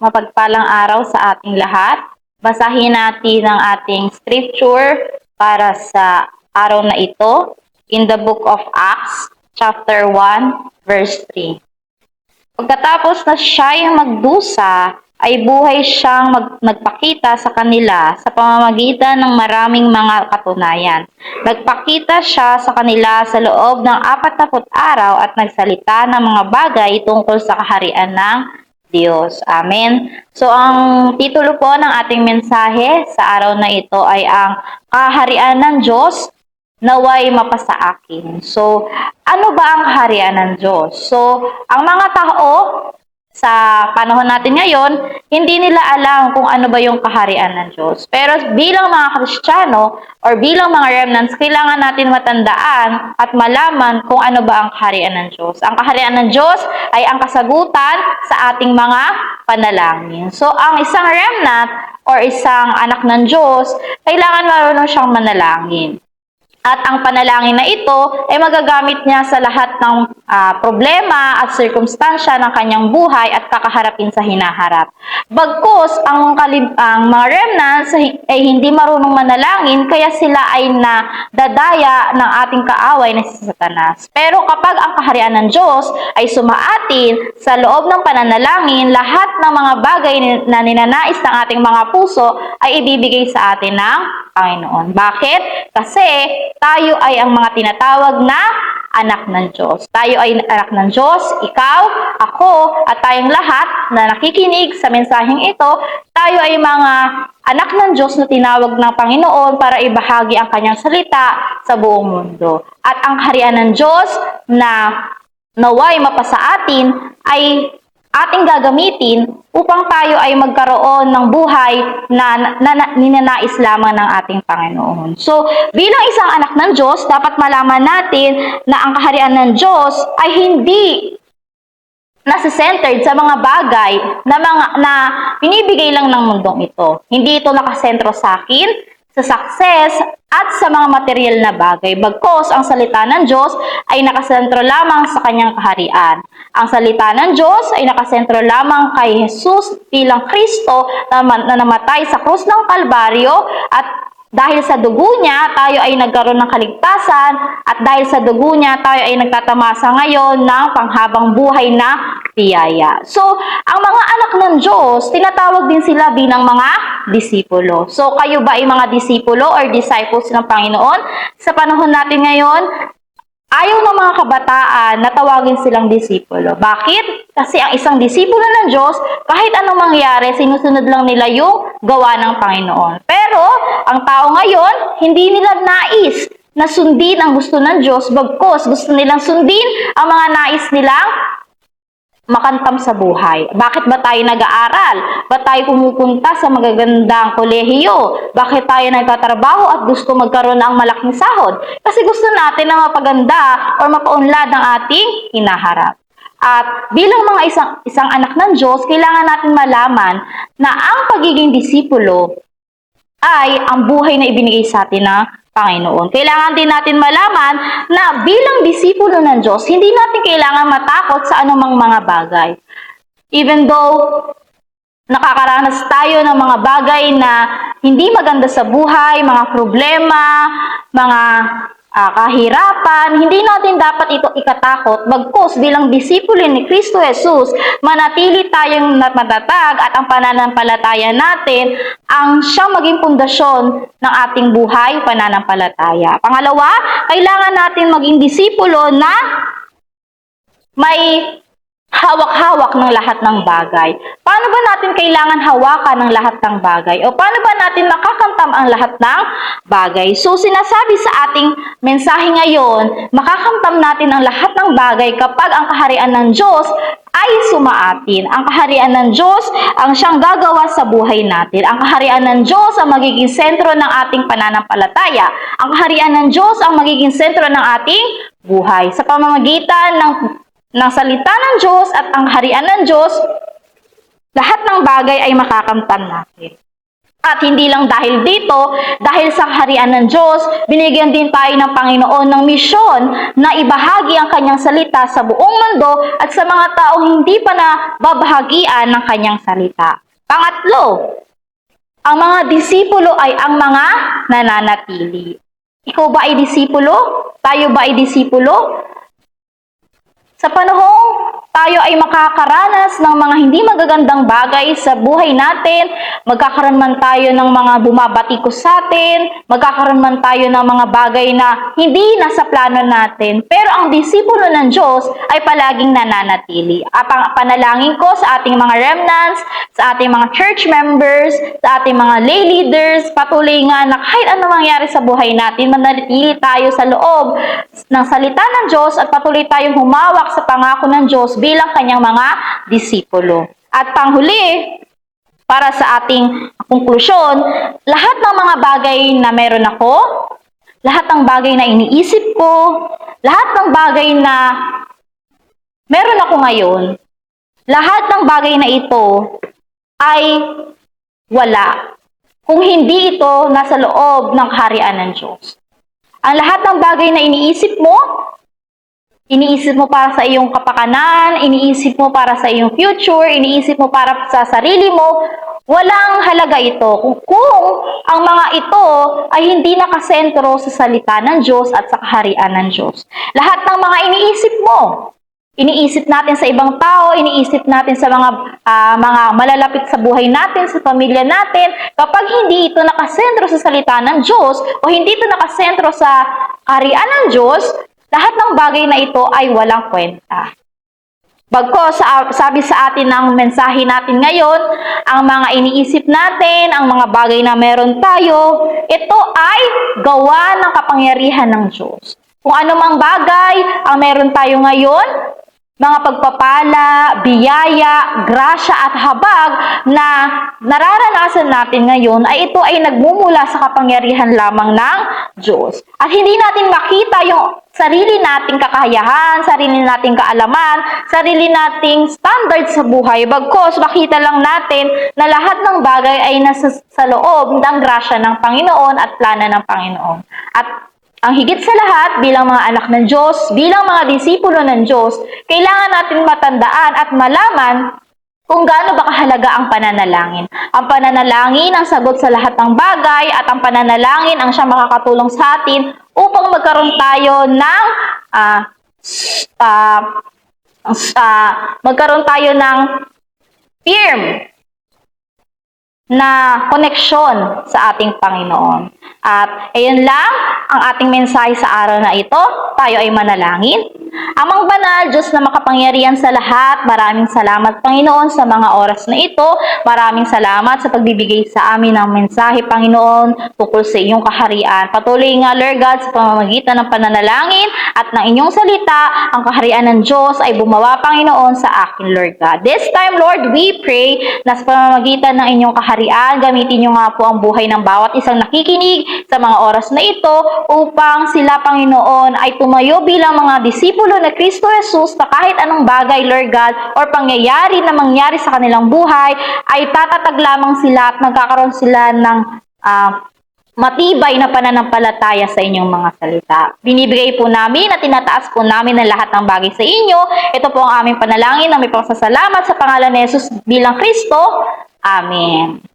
mapagpalang araw sa ating lahat. Basahin natin ang ating scripture para sa araw na ito in the book of Acts, chapter 1, verse 3. Pagkatapos na siya'y magdusa, ay buhay siyang nagpakita sa kanila sa pamamagitan ng maraming mga katunayan. Nagpakita siya sa kanila sa loob ng 40 araw at nagsalita ng mga bagay tungkol sa kaharian ng Diyos. Amen. So, ang titulo po ng ating mensahe sa araw na ito ay ang kaharian ng Diyos naway mapasa akin. So, ano ba ang kaharian ng Diyos? So, ang mga tao sa panahon natin ngayon, hindi nila alam kung ano ba yung kaharian ng Diyos. Pero bilang mga Kristiyano or bilang mga remnants, kailangan natin matandaan at malaman kung ano ba ang kaharian ng Diyos. Ang kaharian ng Diyos ay ang kasagutan sa ating mga panalangin. So, ang isang remnant or isang anak ng Diyos, kailangan marunong siyang manalangin. At ang panalangin na ito ay magagamit niya sa lahat ng problema at sirkumstansya ng kanyang buhay at kakaharapin sa hinaharap. Bagkus, ang mga remnants ay hindi marunong manalangin kaya sila ay nadadaya ng ating kaaway na si Satanas. Pero kapag ang kaharian ng Diyos ay sumaatin sa loob ng pananalangin, lahat ng mga bagay na ninanais ng ating mga puso ay ibibigay sa atin ng Panginoon. Bakit? Kasi tayo ay ang mga tinatawag na anak ng Diyos. Tayo ay anak ng Diyos, ikaw, ako, at tayong lahat na nakikinig sa mensaheng ito, tayo ay mga anak ng Diyos na tinawag ng Panginoon para ibahagi ang kanyang salita sa buong mundo. At ang kaharian ng Diyos na naway mapasa atin ay ating gagamitin upang tayo ay magkaroon ng buhay na ninanais lamang ng ating Panginoon. So, bilang isang anak ng Diyos, dapat malaman natin na ang kaharian ng Diyos ay hindi nasa-centered sa mga bagay na binibigay lang ng mundong ito. Hindi ito nakasentro sa akin, sa success, at sa mga material na bagay. Bagkus, ang salita ng Diyos ay nakasentro lamang sa kanyang kaharian. Ang salita ng Diyos ay nakasentro lamang kay Jesus bilang Kristo na namatay sa krus ng Kalbaryo at dahil sa dugo niya, tayo ay nagkaroon ng kaligtasan at dahil sa dugo niya, tayo ay nagtatamasa ngayon ng panghabang buhay na biyaya. So, ang mga anak ng Diyos, tinatawag din sila bilang mga disipulo. So, kayo ba ay mga disipulo or disciples ng Panginoon? Sa panahon natin ngayon, ayaw ng mga kabataan na tawagin silang disipulo. Bakit? Kasi ang isang disipulo ng Diyos, kahit anong mangyari, sinusunod lang nila yung gawa ng Panginoon. Pero, ang tao ngayon, hindi nila nais na sundin ang gusto ng Diyos, bagkus gusto nilang sundin ang mga nais nilang makantam sa buhay. Bakit ba tayo nag-aaral? Ba't tayo pumupunta sa magagandang kolehiyo? Bakit tayo nagtatrabaho at gusto magkaroon ng malaking sahod? Kasi gusto natin na mapaganda o mapaunlad ang ating hinaharap. At bilang mga isang anak ng Diyos, kailangan natin malaman na ang pagiging disipulo ay ang buhay na ibinigay sa atin na Panginoon. Kailangan din natin malaman na bilang disipulo ng Diyos, hindi natin kailangan matakot sa anumang mga bagay. Even though nakakaranas tayo ng mga bagay na hindi maganda sa buhay, mga problema, mga kahirapan, hindi natin dapat ito ikatakot. Bagkus bilang disipulo ni Kristo Jesus, manatili tayong matatag at ang pananampalataya natin ang siyang maging pundasyon ng ating buhay pananampalataya. Pangalawa, kailangan natin maging disipulo na may hawak-hawak ng lahat ng bagay. Paano ba natin kailangan hawakan ng lahat ng bagay? O paano ba natin makakamtam ang lahat ng bagay? So, sinasabi sa ating mensahe ngayon, makakamtam natin ang lahat ng bagay kapag ang kaharian ng Diyos ay sumaatin. Ang kaharian ng Diyos ang siyang gagawa sa buhay natin. Ang kaharian ng Diyos ang magiging sentro ng ating pananampalataya. Ang kaharian ng Diyos ang magiging sentro ng ating buhay. Sa pamamagitan ng salita ng Diyos at ang harian ng Diyos, lahat ng bagay ay makakamtan natin. At hindi lang dahil dito, dahil sa kaharian ng Diyos, binigyan din tayo ng Panginoon ng misyon na ibahagi ang kanyang salita sa buong mundo at sa mga taong hindi pa nababahagian ng kanyang salita. Pangatlo, ang mga disipulo ay ang mga nananatili. Ikaw ba ay disipulo? Tayo ba ay disipulo? Sa panahong tayo ay makakaranas ng mga hindi magagandang bagay sa buhay natin, magkakaroon man tayo ng mga bumabatikos sa atin, magkakaroon man tayo ng mga bagay na hindi nasa plano natin, pero ang disipulo ng Diyos ay palaging nananatili. At ang panalangin ko sa ating mga remnants, sa ating mga church members, sa ating mga lay leaders, patuloy nga na kahit ano mangyari sa buhay natin, manatili tayo sa loob ng salita ng Diyos at patuloy tayong humawak sa pangako ng Diyos bilang kanyang mga disipulo. At panghuli, para sa ating konklusyon, lahat ng mga bagay na meron ako, lahat ng bagay na iniisip ko, lahat ng bagay na meron ako ngayon, lahat ng bagay na ito ay wala kung hindi ito nasa loob ng kaharian ng Diyos. Ang lahat ng bagay na iniisip mo para sa iyong kapakanan, iniisip mo para sa iyong future, iniisip mo para sa sarili mo, walang halaga ito kung ang mga ito ay hindi nakasentro sa salita ng Diyos at sa kaharian ng Diyos. Lahat ng mga iniisip natin sa ibang tao, iniisip natin sa mga malalapit sa buhay natin, sa pamilya natin, kapag hindi ito nakasentro sa salita ng Diyos o hindi ito nakasentro sa kaharian ng Diyos, lahat ng bagay na ito ay walang kwenta. Bagkus, sabi sa atin ng mensahe natin ngayon, ang mga iniisip natin, ang mga bagay na meron tayo, ito ay gawa ng kapangyarihan ng Diyos. Kung anumang bagay ang meron tayo ngayon, mga pagpapala, biyaya, grasya at habag na nararanasan natin ngayon ay ito ay nagmumula sa kapangyarihan lamang ng Diyos. At hindi natin makita yung sarili nating kakayahan, sarili nating kaalaman, sarili nating standard sa buhay. Bagkus, makita lang natin na lahat ng bagay ay nasa sa loob ng grasya ng Panginoon at plano ng Panginoon. At ang higit sa lahat, bilang mga anak ng Diyos, bilang mga disipulo ng Diyos, kailangan natin matandaan at malaman kung gaano ba kahalaga ang pananalangin. Ang pananalangin ang sagot sa lahat ng bagay at ang pananalangin ang siyang makakatulong sa atin upang magkaroon tayo ng firm na koneksyon sa ating Panginoon. At ayun lang ang ating mensahe sa araw na ito. Tayo ay manalangin. Amang banal, Diyos na makapangyarihan sa lahat, maraming salamat Panginoon sa mga oras na ito. Maraming salamat sa pagbibigay sa amin ng mensahe Panginoon tungkol sa iyong kaharian. Patuloy nga Lord God sa pamamagitan ng pananalangin at ng inyong salita, ang kaharian ng Diyos ay bumawa Panginoon sa akin Lord God. This time Lord, we pray na sa pamamagitan ng inyong kaharian, gamitin niyo nga po ang buhay ng bawat isang nakikinig sa mga oras na ito upang sila Panginoon ay tumayo bilang mga disipulo na Kristo Jesus na kahit anong bagay, Lord God, or pangyayari na mangyari sa kanilang buhay, ay tatatag lamang sila at magkakaroon sila ng matibay na pananampalataya sa inyong mga salita. Binibigay po namin at tinataas po namin ang lahat ng bagay sa inyo. Ito po ang aming panalangin na may pagsasalamat sa pangalan ni Jesus bilang Kristo. Amen.